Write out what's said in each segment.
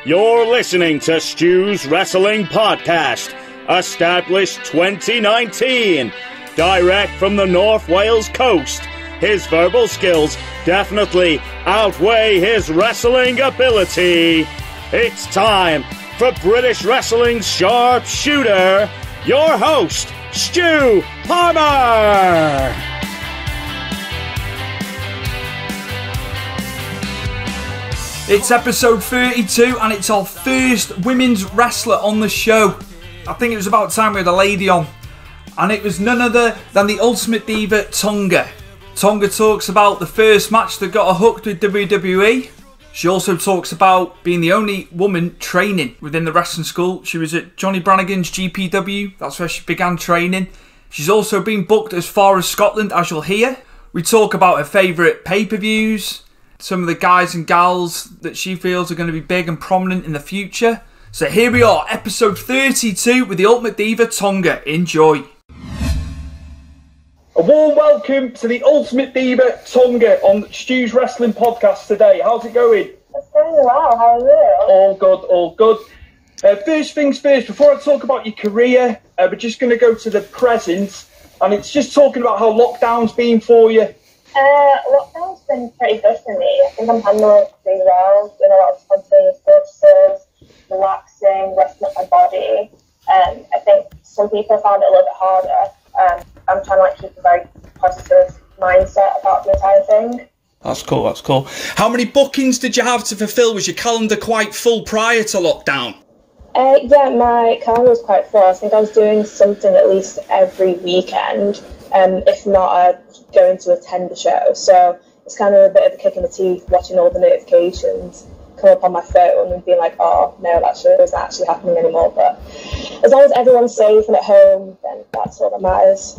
You're listening to Stu's Wrestling Podcast, established 2019. Direct from the North Wales coast, his verbal skills definitely outweigh his wrestling ability. It's time for British wrestling's sharpshooter, your host, Stu Palmer. It's episode 32 and it's our first women's wrestler on the show. I think it was about time we had a lady on. And it was none other than the Ultimate Diva Taonga. Taonga talks about the first match that got her hooked with WWE. She also talks about being the only woman training within the wrestling school. She was at Johnnie Brannigan's GPW. That's where she began training. She's also been booked as far as Scotland, as you'll hear. We talk about her favourite pay-per-views, some of the guys and gals that she feels are going to be big and prominent in the future. So here we are, episode 32 with the Ultimate Diva Taonga. Enjoy. A warm welcome to the Ultimate Diva Taonga on Stu's Wrestling Podcast today. How's it going? It's going well. How are you? All good, all good. First things first, before I talk about your career, we're just going to go to the present, and it's just talking about how lockdown's been for you. Lockdown's been pretty good for me. I think I'm handling it pretty well, doing a lot of spontaneous courses, relaxing, resting up my body. I think some people found it a little bit harder. I'm trying to keep a very positive mindset about the entire thing. That's cool, that's cool. How many bookings did you have to fulfil? Was your calendar quite full prior to lockdown? Yeah, my calendar was quite full. I think I was doing something at least every weekend. If not, I'd going to attend the show. So it's kind of a bit of a kick in the teeth watching all the notifications come up on my phone and being like, oh, no, that show isn't actually happening anymore. But as long as everyone's safe and at home, then that's all that matters.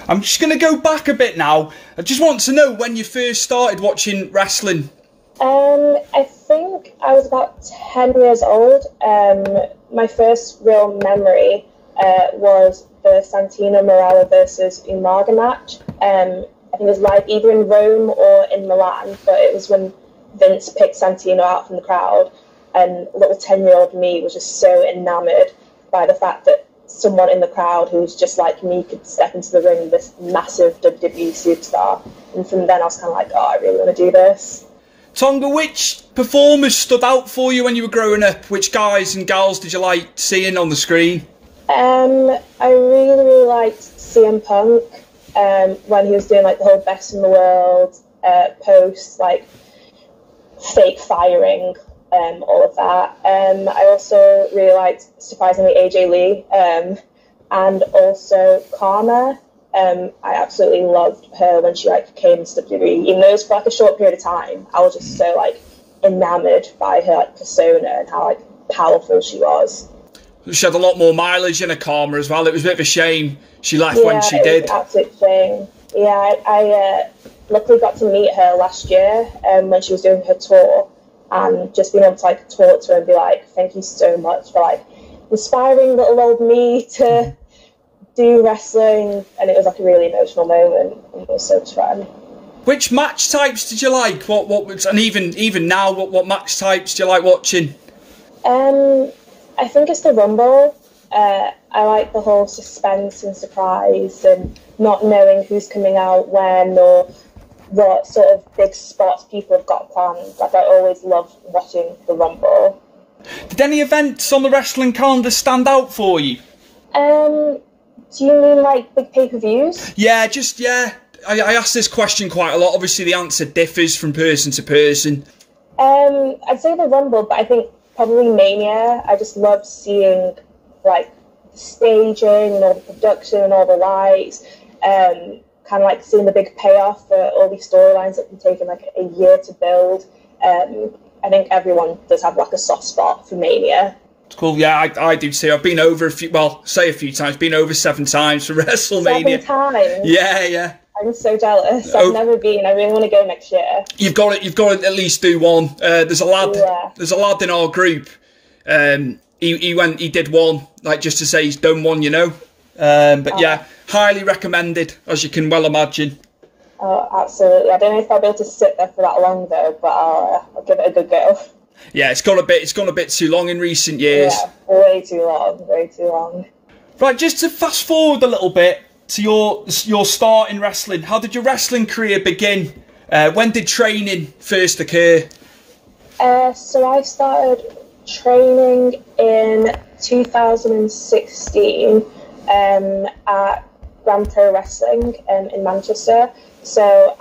I'm just going to go back a bit now. I just want to know when you first started watching wrestling. I think I was about 10 years old. My first real memory was the Santino Marella versus Umaga match. I think it was live either in Rome or in Milan, but it was when Vince picked Santino out from the crowd, and little 10-year-old me was just so enamoured by the fact that someone in the crowd who was just like me could step into the ring with this massive WWE superstar. And from then I was kind of like, oh, I really want to do this. Taonga, which performers stood out for you when you were growing up? Which guys and gals did you like seeing on the screen? I really liked CM Punk when he was doing like the whole best in the world post, like fake firing, all of that. I also really liked, surprisingly, AJ Lee, and also Karma. I absolutely loved her when she came into WWE. Even though it was for a short period of time, I was just so enamoured by her persona and how powerful she was. She had a lot more mileage in her, Karma, as well. It was a bit of a shame she left when she did. Yeah, absolute shame. Yeah, I luckily got to meet her last year when she was doing her tour, and just being able to talk to her and be like, thank you so much for inspiring little old me to do wrestling. And it was a really emotional moment, and it was so much fun. Which match types did you like? And even now, what match types do you like watching? I think it's the Rumble. I like the whole suspense and surprise and not knowing who's coming out when or what sort of big spots people have got planned. I always love watching the Rumble. Did any events on the wrestling calendar stand out for you? Do you mean big pay-per-views? Yeah, I ask this question quite a lot. Obviously the answer differs from person to person. I'd say the Rumble, but I think probably Mania. I just love seeing the staging and all the production and all the lights. Kind of seeing the big payoff for all these storylines that can take a year to build. I think everyone does have a soft spot for Mania. Cool, yeah, I do too. I've been over a few times, been over 7 times for WrestleMania. 7 times? Yeah. I'm so jealous. I've never been. I really want to go next year. You've got to at least do one. There's a lad in our group. He did one, just to say he's done one, But yeah, highly recommended, as you can well imagine. Oh, absolutely. I don't know if I'll be able to sit there for that long though, but I'll give it a good go. Yeah, it's gone a bit too long in recent years. Yeah, way too long. Right, just to fast forward a little bit to your start in wrestling. How did your wrestling career begin? When did training first occur? So I started training in 2016 at Grand Pro Wrestling in Manchester. So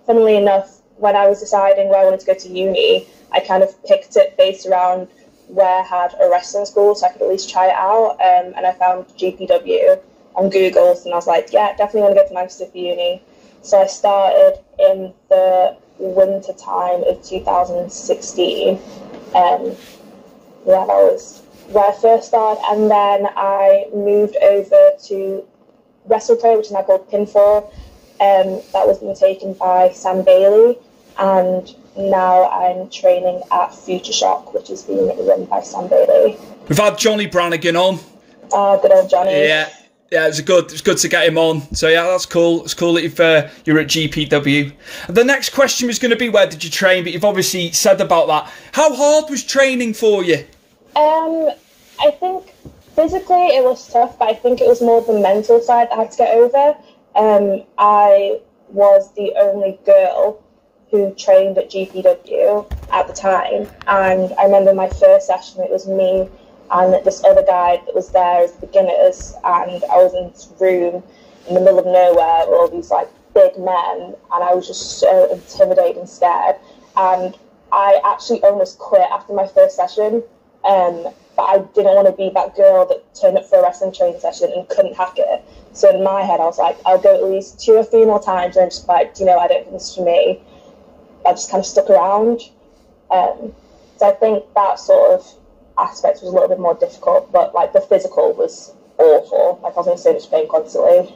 funnily enough, when I was deciding where I wanted to go to uni, I kind of picked it based around where I had a wrestling school, so I could at least try it out. And I found GPW on Google, and I was like, yeah, definitely want to go to Manchester for uni. So I started in the winter time of 2016. That was where I first started, and then I moved over to WrestlePro, which is now called Pinfall. That was being taken by Sam Bailey, and now I'm training at Future Shock, which is being run by Sam Bailey. We've had Johnnie Brannigan on. Good old Johnnie. Yeah, it was good to get him on. So yeah, that's cool. It's cool that you're at GPW. The next question was going to be, where did you train? But you've obviously said about that. How hard was training for you? I think physically it was tough, but I think it was more the mental side that I had to get over. I was the only girl who trained at GPW at the time, and I remember my first session, it was me and this other guy that was there as beginners, and I was in this room in the middle of nowhere with all these like big men, and I was just so intimidated and scared, and I actually almost quit after my first session, but I didn't want to be that girl that turned up for a wrestling training session and couldn't hack it. So in my head I was like, I'll go at least 2 or 3 more times, and just like, I don't think this is for me. I just kind of stuck around. So I think that sort of aspect was a little bit more difficult, but like the physical was awful. Like I was in so much pain constantly.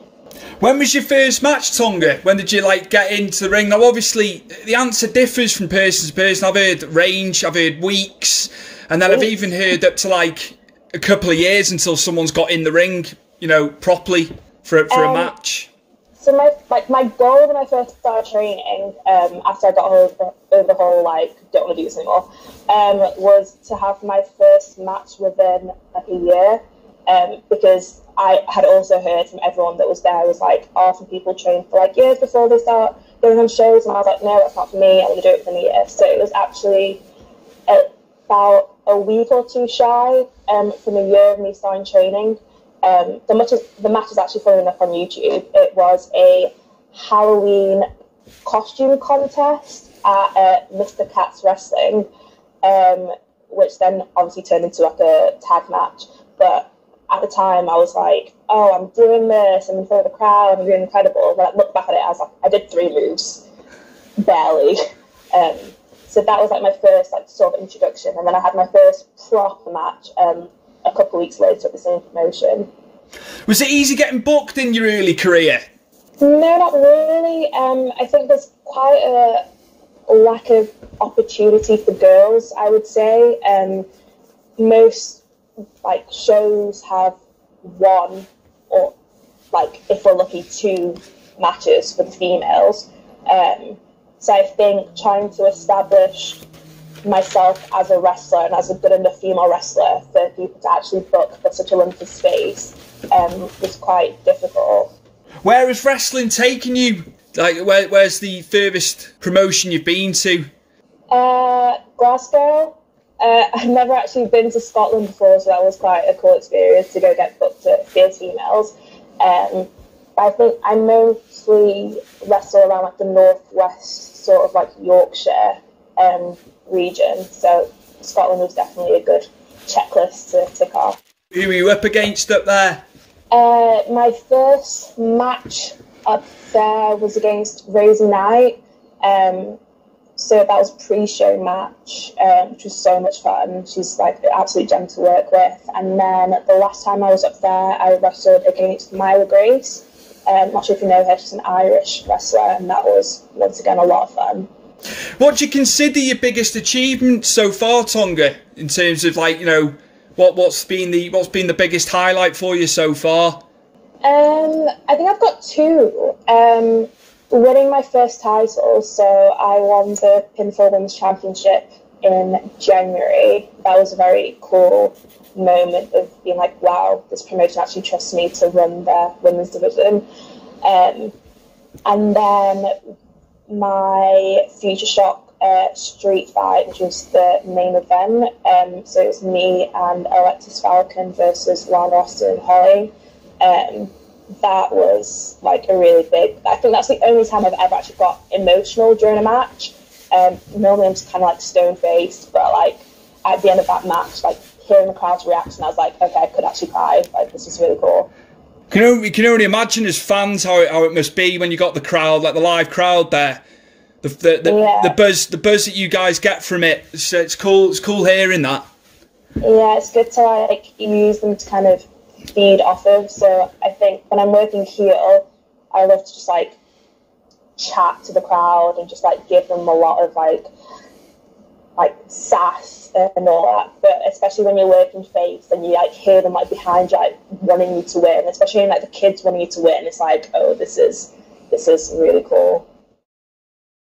When was your first match, Taonga? When did you get into the ring? Now obviously the answer differs from person to person. I've heard range, I've heard weeks, and then I've even heard up to a couple of years until someone's got in the ring, properly for a match. So my goal when I first started training, after I got over the whole don't want to do this anymore, was to have my first match within a year, because I had also heard from everyone that was there was some people train for years before they start going on shows, and I was like, no, that's not for me. I want to do it within a year. So it was actually about a week or two shy from a year of me starting training. The match is actually following up on YouTube. It was a Halloween costume contest at Mr. Cat's Wrestling, which then obviously turned into a tag match. But at the time I was like, oh, I'm doing this, I'm in front of the crowd, I'm doing incredible. When I look back at it, I was like, I did 3 moves, barely. So that was my first sort of introduction, and then I had my first proper match a couple of weeks later at the same promotion. Was it easy getting booked in your early career? No, not really. I think there's quite a lack of opportunity for girls, I would say. Most shows have 1 or if we're lucky 2 matches for the females. So I think trying to establish myself as a wrestler and as a good enough female wrestler for people to actually book for such a limited space was quite difficult. Where has wrestling taken you? Where's the furthest promotion you've been to? Glasgow. I've never actually been to Scotland before, so that was quite a cool experience to go get booked at Fierce Females. I think I mostly wrestle around the northwest, sort of Yorkshire region, so Scotland was definitely a good checklist to tick off. Who were you up against up there? My first match up there was against Rosie Knight, so that was a pre-show match, which was so much fun. She's an absolute gem to work with. And then the last time I was up there, I wrestled against Myla Grace. Not sure if you know her, she's an Irish wrestler, and that was once again a lot of fun. What do you consider your biggest achievement so far, Taonga, in terms of what's been the biggest highlight for you so far? I think I've got 2. Winning my first title, so I won the Pinfall Women's Championship in January. That was a very cool moment of being like, wow, this promotion actually trusts me to run their women's division. And then my Future Shock street fight, which was the main event. So it was me and Alexis Falcon versus Lana Austin and Holly. That was like a really big, I think that's the only time I've ever actually got emotional during a match. Normally I'm just kind of like stone-faced, but like at the end of that match, like hearing the crowd's reaction, I was like, okay, I could actually cry. Like, this is really cool. We can only imagine as fans how it must be when you got the crowd, like the live crowd there. The buzz that you guys get from it. It's cool. It's cool hearing that. Yeah, it's good to like use them to kind of feed off of. So I think when I'm working heel, I love to just like chat to the crowd and just like give them a lot of like sass and all that. But especially when you're working face and you like hear them like behind you, like wanting you to win, especially when like the kids wanting you to win, it's like, oh, this is really cool.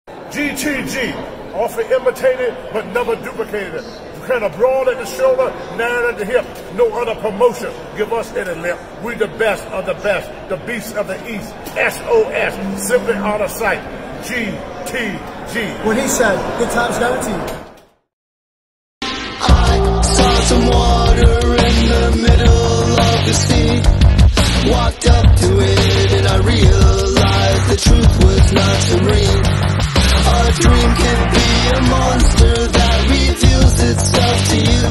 GTG, often imitated but never duplicated. Kind of broad at the shoulder, narrow at the hip. No other promotion give us any lip. We the best of the best, the beasts of the east. SOS, simply out of sight. GTG. What he said, good times guaranteed. I saw some water in the middle of the sea. Walked up to it and I realized the truth was not serene. A dream can be a monster that reveals itself to you.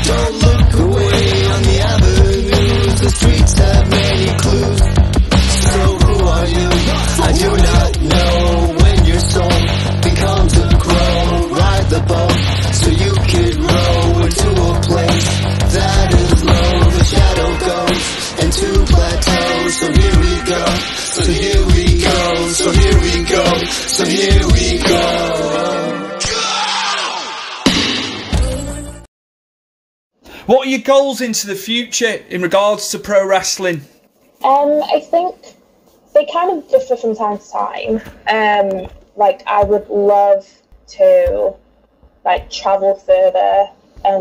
Don't look away on the avenues, the streets have many clues. So who are you? I do not know. When your soul becomes a crow, ride the boat so you can row into a place that is low. The shadow goes into plateaus. So here we go, so here we go, so here we go, so here we go. What are your goals into the future in regards to pro wrestling? I think they kind of differ from time to time. Like I would love to like travel further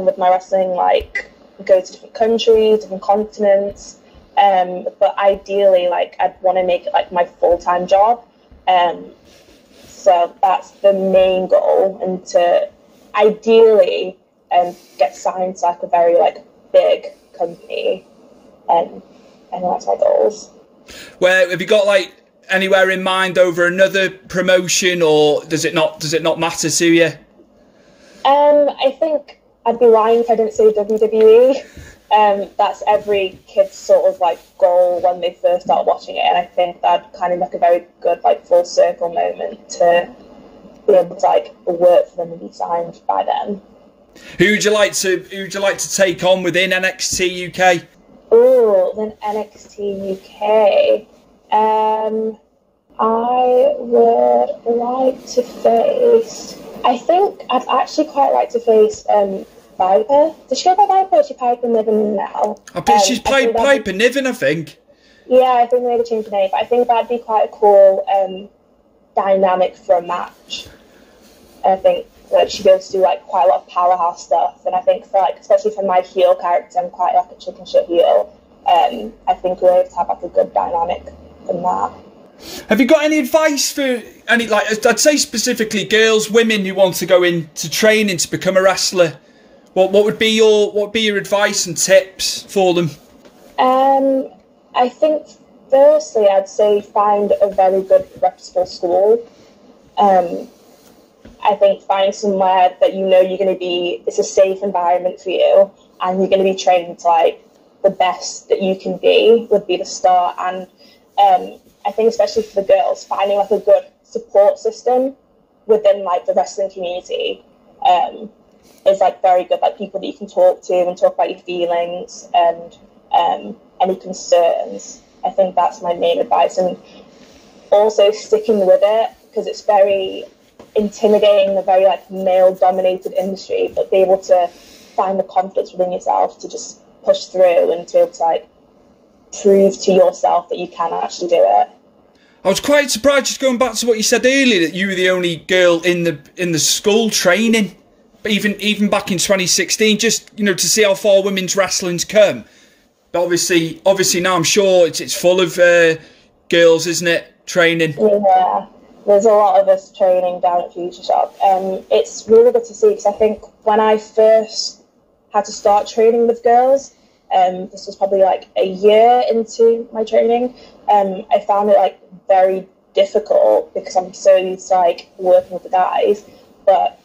with my wrestling, like go to different countries, different continents. But ideally, like I'd want to make it like my full-time job. So that's the main goal, and to ideally get signed to like a very like big company. And that's my goals. Where have you got like anywhere in mind over another promotion, or does it not matter to you? I think I'd be lying if I didn't say WWE. That's every kid's sort of like goal when they first start watching it, and I think that'd kind of like a very good like full circle moment to be able to like work for them and be signed by them. Who would you like to take on within NXT UK? Oh, then NXT UK. I would like to face. I think I'd actually quite like to face Viper. Did she go by Viper or is she Piper Niven now? I bet she's played Piper Niven, I think. Yeah, I think they made a change of name, but I think that'd be quite a cool dynamic for a match. I think that she'd be able to do like quite a lot of powerhouse stuff, and I think for like, especially for my heel character, I'm quite like a chicken shit heel. I think we're able to have like a good dynamic from that. Have you got any advice for any, like, I'd say specifically girls, women who want to go into training to become a wrestler? What would be your advice and tips for them? I think firstly I'd say find a very good reputable school. I think find somewhere that you know you're going to be, it's a safe environment for you, and you're going to be trained to like the best that you can be would be the start. And I think especially for the girls, finding like a good support system within like the wrestling community is like very good, like people that you can talk to and talk about your feelings and any concerns. I think that's my main advice, and also sticking with it, because it's very intimidating, a very like male dominated industry, but be able to find the confidence within yourself to just push through and to be able to like prove to yourself that you can actually do it. I was quite surprised, just going back to what you said earlier, that you were the only girl in the school training. even back in 2016, just, you know, to see how far women's wrestling's come. But obviously now I'm sure it's full of girls, isn't it, training? Yeah, there's a lot of us training down at Future Shop. It's really good to see, because I think when I first had to start training with girls, this was probably like a year into my training, I found it like very difficult because I'm so used to like working with the guys, but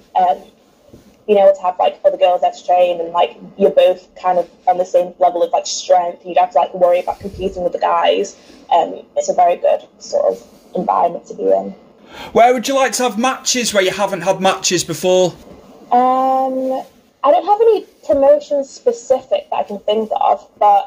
being able to have like other girls there to train, and like you're both kind of on the same level of like strength, you don't have to like worry about competing with the guys. It's a very good sort of environment to be in. Where would you like to have matches where you haven't had matches before? I don't have any promotions specific that I can think of, but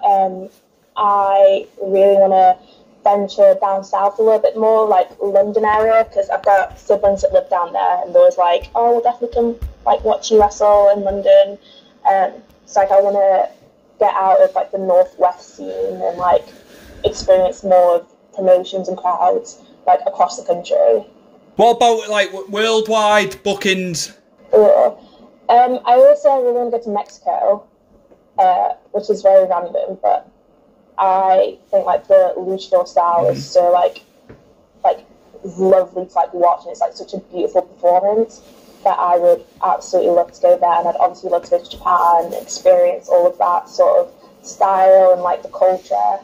I really want to venture down south a little bit more, like London area, because I've got siblings that live down there, and they're always like, oh, we'll definitely come like watch you wrestle in London. So like I want to get out of like the northwest scene and like experience more of promotions and crowds like across the country. What about like worldwide bookings? I also really want to go to Mexico, which is very random, but I think like the luchador style is so like lovely to like watch, and it's like such a beautiful performance that I would absolutely love to go there, and I'd obviously love to go to Japan and experience all of that sort of style and like the culture.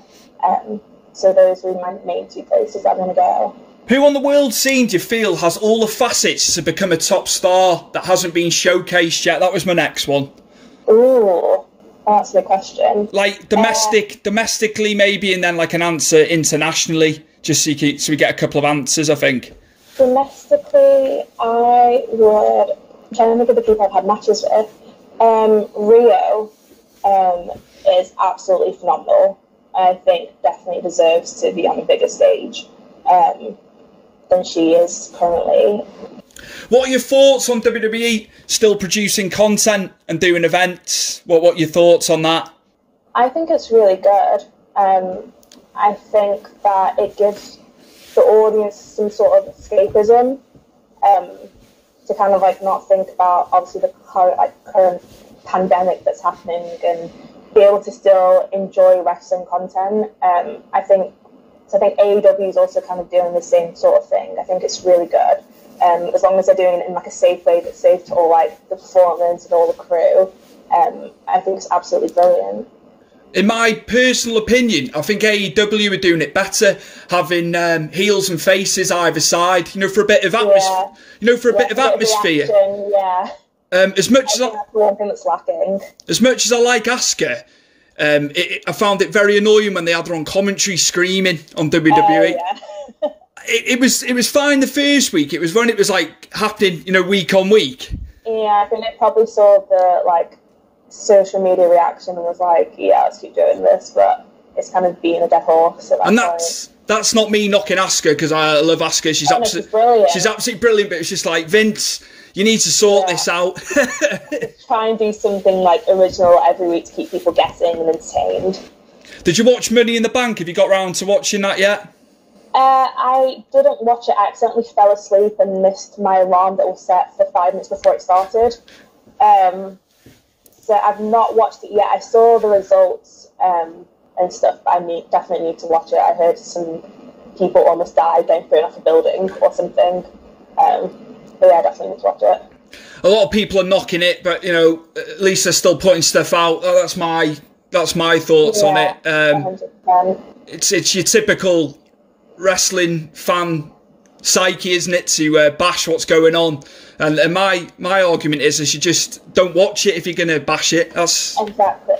So those were my main two places I want to go. Who on the world scene do you feel has all the facets to become a top star that hasn't been showcased yet? That was my next one. Ooh, that's a good question. Like domestically maybe, and then like an answer internationally, just so we get a couple of answers, I think. Domestically, I would, I'm trying to think of the people I've had matches with. Rio is absolutely phenomenal. I think definitely deserves to be on a bigger stage than she is currently. What are your thoughts on WWE still producing content and doing events? What are your thoughts on that? I think it's really good. I think that it gives the audience some sort of escapism to kind of like not think about obviously the current pandemic that's happening, and be able to still enjoy wrestling content. I think AEW is also kind of doing the same sort of thing. I think it's really good. As long as they're doing it in like a safe way that's safe to all like the performers and all the crew, I think it's absolutely brilliant. In my personal opinion, I think AEW are doing it better, having heels and faces either side. You know, for a bit of atmosphere. Yeah. You know, for a bit of atmosphere. Reaction, yeah. As much as that's the one thing that's lacking. As much as I like Asuka, I found it very annoying when they had her on commentary screaming on WWE. Yeah. It was fine the first week. It was when it was like happening, you know, week on week. Yeah, I think they probably saw the like social media reaction and was like, yeah, let's keep doing this, but it's kind of being a dead horse. And that's not me knocking Asuka, because I love Asuka. She's absolutely brilliant. But it's just like, Vince, you need to sort this out. Try and do something like original every week to keep people guessing and entertained. Did you watch Money in the Bank? Have you got round to watching that yet? I didn't watch it. I accidentally fell asleep and missed my alarm that was set for 5 minutes before it started. So I've not watched it yet. I saw the results and stuff, but I definitely need to watch it. I heard some people almost died going thrown off a building or something. But yeah, I definitely need to watch it. A lot of people are knocking it, but you know, at least they're still putting stuff out. That's my thoughts on it. 100%. It's your typical wrestling fan psyche, isn't it, to bash what's going on? And my argument is you just don't watch it if you're going to bash it. Exactly.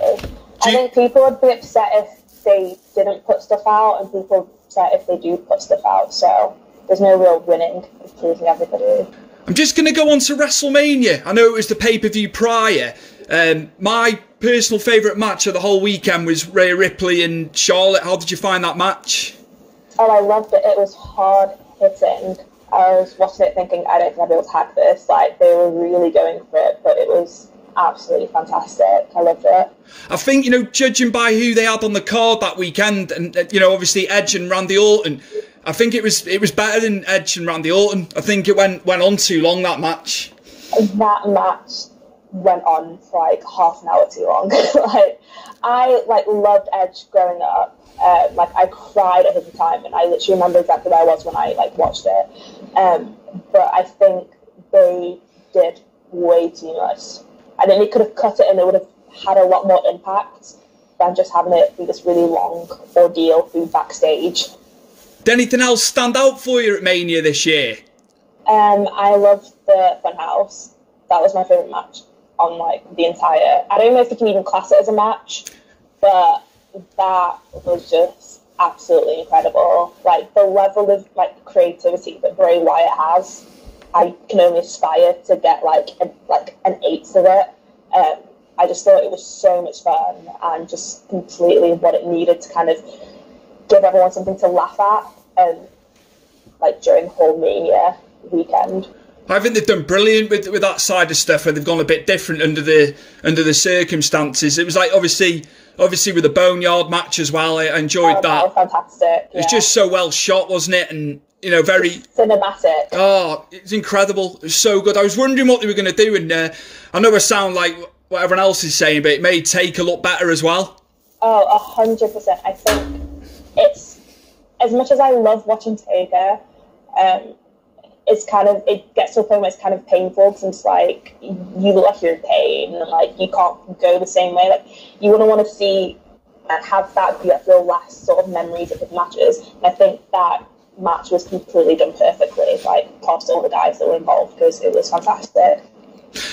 I think people would be upset if they didn't put stuff out, and people would be upset if they do put stuff out. So there's no real winning of pleasing everybody. I'm just going to go on to WrestleMania. I know it was the pay-per-view prior. My personal favourite match of the whole weekend was Rhea Ripley and Charlotte. How did you find that match? Oh, I loved it. It was hard hitting. I was watching it thinking, I don't think I'll be able to hack this. Like, they were really going for it, but it was absolutely fantastic. I loved it. I think, you know, judging by who they had on the card that weekend, and you know, obviously Edge and Randy Orton, I think it was better than Edge and Randy Orton. I think it went on too long, that match. That match went on for like half an hour too long. Like, I like loved Edge growing up. Like, I cried at the time, and I literally remember exactly where I was when I like watched it. But I think they did way too much. I think they could have cut it, and they would have had a lot more impact than just having it be this really long ordeal through backstage. Did anything else stand out for you at Mania this year? I loved the Funhouse. That was my favourite match on like the entire... I don't know if you can even class it as a match, but that was just absolutely incredible. Like, the level of like creativity that Bray Wyatt has, I can only aspire to get like an eighth of it. I just thought it was so much fun and just completely what it needed to kind of give everyone something to laugh at, like during the whole Mania weekend. I think they've done brilliant with that side of stuff, where they've gone a bit different under the circumstances. It was like obviously with the Boneyard match as well. I enjoyed that. That was fantastic. It was just so well shot, wasn't it? And you know, very cinematic. Oh, it's incredible. It was so good. I was wondering what they were going to do, and I know I sound like what everyone else is saying, but it made Taker look better as well. Oh, 100%. I think it's, as much as I love watching Taker, it's kind of, it gets to a point where it's kind of painful, because it's like, you look like you're in pain, and like, you can't go the same way. Like, you wouldn't want to see and have that be like your last sort of memories of the matches. And I think that match was completely done perfectly. Like, props to all the guys that were involved, because it was fantastic.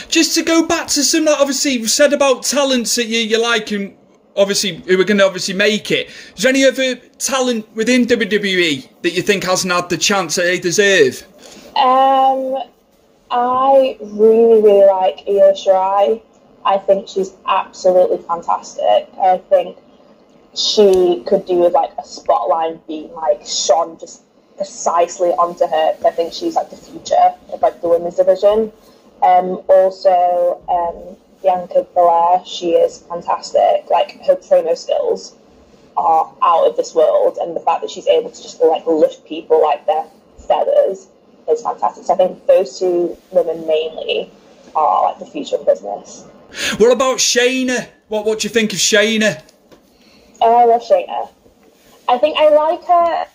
Just to go back to some, obviously, you've said about talents that you like, and obviously who are going to obviously make it. Is there any other talent within WWE that you think hasn't had the chance that they deserve? I really, really like Io Shirai. I think she's absolutely fantastic. I think she could do with like a spotlight being like shone just precisely onto her. I think she's like the future of like the women's division. Also, Bianca Belair, she is fantastic. Like, her promo skills are out of this world, and the fact that she's able to just like lift people like their feathers is fantastic. So I think those two women mainly are like the future of business. What about Shayna? What do you think of Shayna? I love Shayna. I think I like her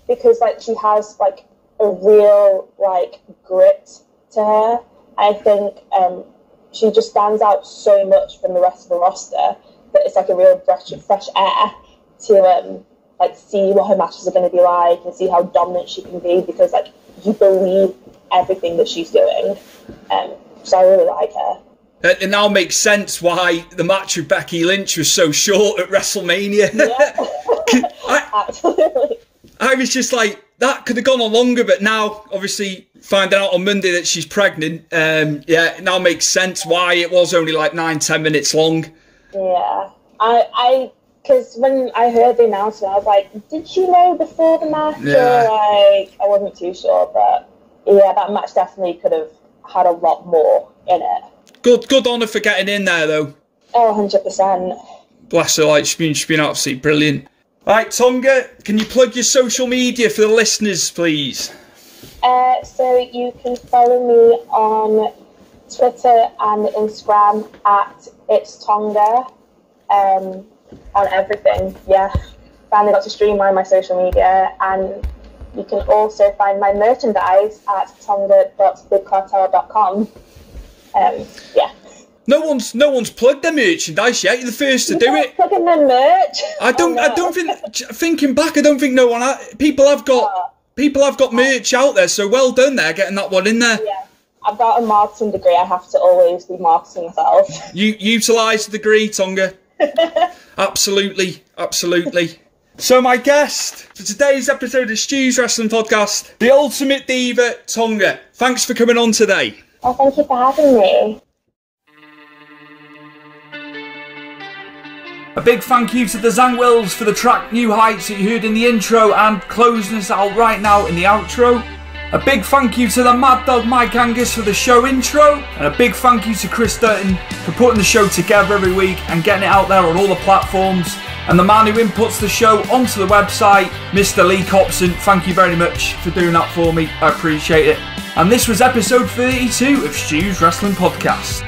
because like she has like a real like grit to her. I think she just stands out so much from the rest of the roster that it's like a real breath of fresh air to like see what her matches are going to be like and see how dominant she can be, because like you believe everything that she's doing. So I really like her. It now makes sense why the match with Becky Lynch was so short at WrestleMania. Yeah. Absolutely. I was just like, that could have gone on longer, but now, obviously, finding out on Monday that she's pregnant, it now makes sense why it was only like 9-10 minutes long. Yeah. Because when I heard the announcement, I was like, did she know before the match? Yeah. Or like, I wasn't too sure, but yeah, that match definitely could have had a lot more in it. Good honour for getting in there, though. Oh, 100%. Bless her, like, she's been absolutely brilliant. Right, Tonga, can you plug your social media for the listeners, please? So you can follow me on Twitter and Instagram at It's Tonga. On everything, yeah. Finally got to streamline my social media, and you can also find my merchandise at tonga.bigcartel.com. Yeah. No one's plugged their merchandise yet. You're the first to do it. Plugging their merch. I don't think. Thinking back, I don't think no one. People have got merch out there. So well done there, getting that one in there. Yeah, I've got a marketing degree. I have to always be marketing myself. You utilise the degree, Tonga. Absolutely. So my guest for today's episode of Stu's Wrestling Podcast, the Ultimate Diva Taonga. Thanks for coming on today. Oh, thank you for having me. A big thank you to the Zangwills for the track New Heights that you heard in the intro and closing us out right now in the outro. A big thank you to the Mad Dog Mike Angus for the show intro. And a big thank you to Chris Dutton for putting the show together every week and getting it out there on all the platforms. And the man who inputs the show onto the website, Mr. Lee Copson, thank you very much for doing that for me. I appreciate it. And this was episode 32 of Stu's Wrestling Podcast.